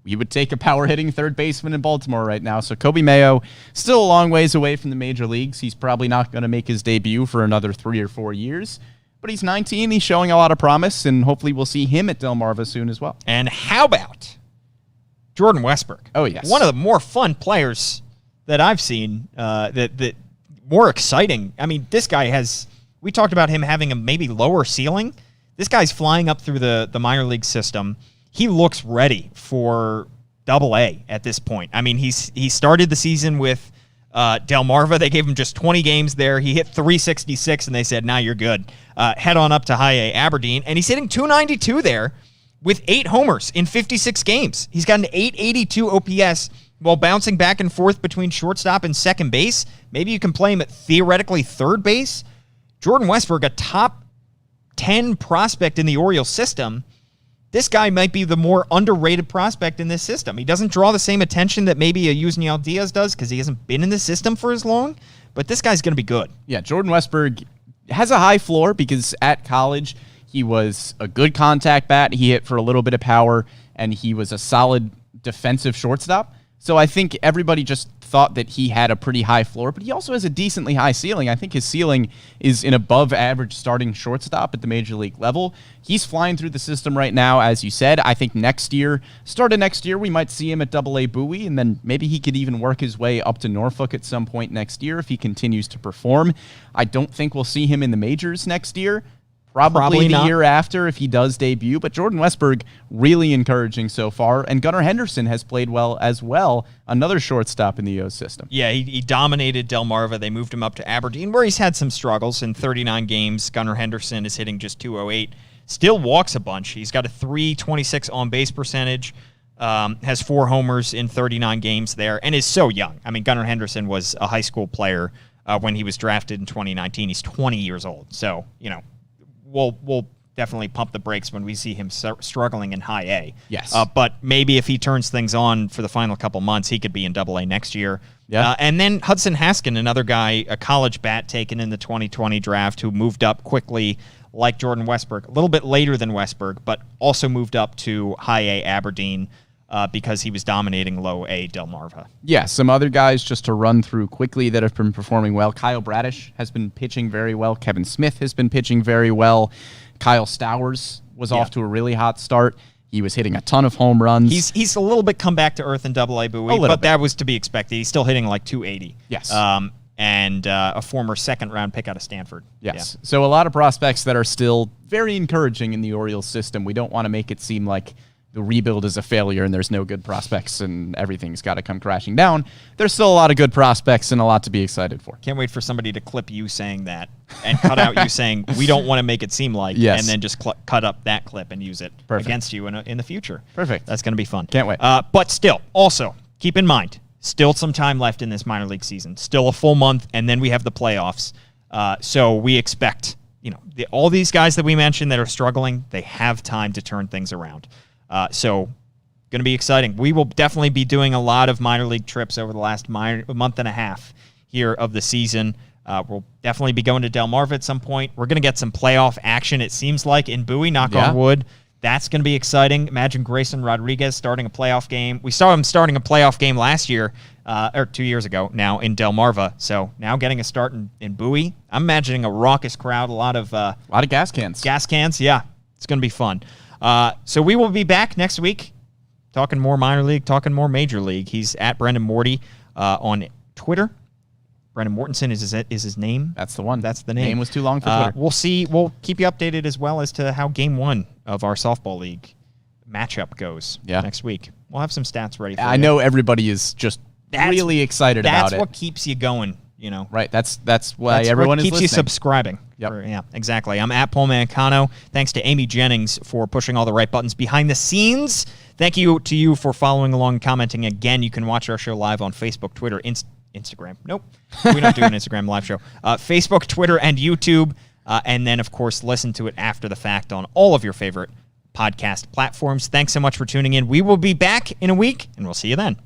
You would take a power-hitting third baseman in Baltimore right now. So Kobe Mayo, still a long ways away from the major leagues. He's probably not going to make his debut for another 3 or 4 years. But he's 19. He's showing a lot of promise, and hopefully we'll see him at Delmarva soon as well. And how about Jordan Westberg? Oh, yes. One of the more fun players that I've seen, that more exciting. I mean, this guy we talked about him having a maybe lower ceiling. This guy's flying up through the minor league system. He looks ready for Double-A at this point. I mean, he started the season with Delmarva. They gave him just 20 games there. He hit 366, and they said, "Now you're good. Head on up to High A Aberdeen." And he's hitting 292 there with 8 homers in 56 games. He's got an 882 OPS while bouncing back and forth between shortstop and second base. Maybe you can play him at theoretically third base. Jordan Westberg, a top 10 prospect in the Orioles system. This guy might be the more underrated prospect in this system. He doesn't draw the same attention that maybe a Yusniel Diaz does because he hasn't been in the system for as long, but this guy's going to be good. Yeah, Jordan Westberg has a high floor because at college He was a good contact bat. He hit for a little bit of power, and he was a solid defensive shortstop. So I think everybody just thought that he had a pretty high floor, but he also has a decently high ceiling. I think his ceiling is an above-average starting shortstop at the major league level. He's flying through the system right now, as you said. I think start of next year, we might see him at Double-A Bowie, and then maybe he could even work his way up to Norfolk at some point next year if he continues to perform. I don't think we'll see him in the majors next year. Probably the year after if he does debut, but Jordan Westburg really encouraging so far, and Gunnar Henderson has played well as well, another shortstop in the O's system. Yeah, he dominated Delmarva. They moved him up to Aberdeen, where he's had some struggles. In 39 games, Gunnar Henderson is hitting just .208, still walks a bunch. He's got a .326 on-base percentage, has 4 homers in 39 games there, and is so young. I mean, Gunnar Henderson was a high school player when he was drafted in 2019. He's 20 years old, so, we'll definitely pump the brakes when we see him struggling in high A. Yes. But maybe if he turns things on for the final couple months, he could be in Double-A next year. Yeah. And then Hudson Haskin, another guy, a college bat taken in the 2020 draft who moved up quickly like Jordan Westburg, a little bit later than Westburg, but also moved up to high A Aberdeen because he was dominating low A Delmarva. Yeah, some other guys just to run through quickly that have been performing well. Kyle Bradish has been pitching very well. Kevin Smith has been pitching very well. Kyle Stowers was off to a really hot start. He was hitting a ton of home runs. He's a little bit come back to earth in Double-A Bowie, but that was to be expected. He's still hitting like 280. Yes. And a former second-round pick out of Stanford. Yes. Yeah. So a lot of prospects that are still very encouraging in the Orioles system. We don't want to make it seem like the rebuild is a failure and there's no good prospects and everything's got to come crashing down. There's still a lot of good prospects and a lot to be excited for. Can't wait for somebody to clip you saying that and cut out you saying, we don't want to make it seem like, yes. And then just cut up that clip and use it against you in the future. Perfect. That's going to be fun. Can't wait. But still, also, keep in mind, still some time left in this minor league season. Still a full month, and then we have the playoffs. So we expect, all these guys that we mentioned that are struggling, they have time to turn things around. So going to be exciting. We will definitely be doing a lot of minor league trips over the last month and a half here of the season. We'll definitely be going to Delmarva at some point. We're going to get some playoff action, it seems like, in Bowie, knock on wood. That's going to be exciting. Imagine Grayson Rodriguez starting a playoff game. We saw him starting a playoff game last year, or 2 years ago now, in Delmarva. So now getting a start in Bowie. I'm imagining a raucous crowd, a lot of gas cans. Gas cans, yeah. It's going to be fun. So we will be back next week talking more minor league, talking more major league. He's at Brendan Morty on Twitter. Brendan Mortensen is his name. That's the one. That's the name. Name was too long for Twitter. We'll see. We'll keep you updated as well as to how game 1 of our softball league matchup goes next week. We'll have some stats ready for you. I know everybody is just really excited about it. That's what keeps you going. Right. That's why everyone is listening. Keeps you subscribing. Yep. Yeah, exactly. I'm at Paul Mancano. Thanks to Amy Jennings for pushing all the right buttons behind the scenes. Thank you to you for following along and commenting. Again, you can watch our show live on Facebook, Twitter, Instagram. Nope. We don't do an Instagram live show. Facebook, Twitter, and YouTube. And then, of course, listen to it after the fact on all of your favorite podcast platforms. Thanks so much for tuning in. We will be back in a week, and we'll see you then.